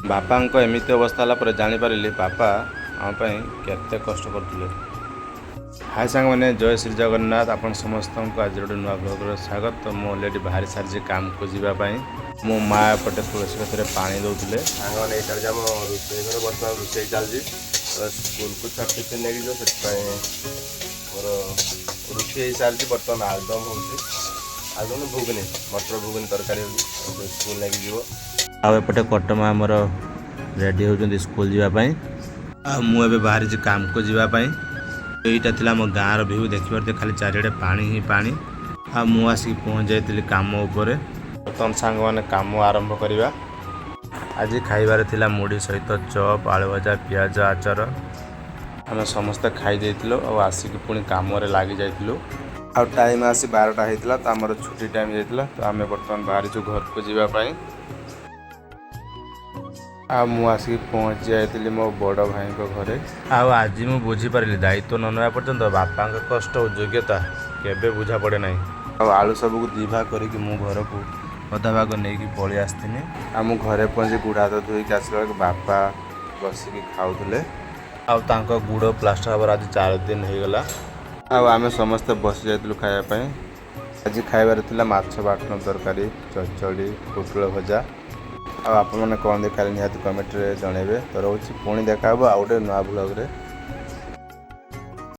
बापा एमती अवस्था है जानीपारे बापा आम केते कष्ट करते। हाय सांग मैंने जय श्री जगन्नाथ आपण समस्त को आज गोटे नुआ ब्लॉग स्वागत। तो मुझे अलरेडी बाहरी सारी काम को जावाई मो माँ एपटे तुलसी गछरे पानी दौले सांग मैंने ये आम रोषे घर बर्तमान रोषे चलती स्कूल को छुआ टिफिन लेकिन जो मोर रुटी हो सारी बर्तमान आलुदम हो आलुदम भुगनी मटर भुगनी तरकारी स्कूल लेकिन जीव आपटे कटमा आमर रेडी होती स्कूल जावाई मुझे बाहरी काम को जावाई। यहीटा थिला मो गाँव भ्यू देखिए खाली चारिड़े पानी ही पानी आसिक पहुँच जाइली काम उपरे। बर्तमान सांग मैंने काम आरंभ करवा। आज खाइबार थिला मुढ़ी सहित चप आलू भजा पियाज आचार आम समस्ते खाई देइथिलु और आसिक पुणी काम लगी जाइथिलु। आ टाइम आसी 12टा होता तो आमर छुट्टी टाइम जाइथिला तो आम बर्तमान बाहरी घर को जावाई। आसिक पहुँच जाइली मो बड़ भाई घरे। आज मु बुझीपारि दायित्व न ना पर्यंत बापा कष्ट और योग्यता केबे बुझा पड़े ना। आलू सबको दिभा करके मु घर को अधा भाग नहीं पलि आसनी। आम घरे पहुँची गुड़ हाथ धोईक आसला बापा बसिक खाऊले गुड़ प्लास्टर हबार आज 4 दिन हो गला। आम समस्ते बसी जाइलु खायापाई। आज खाइबार थिला माछ बाटन तरकारी चचड़ी पोटल भजा। आप मैंने कौन देखा निहत कमेंट रे जनइबे। तो रोच पुणी देखा आउ गोटे नुआ ब्लॉग रे।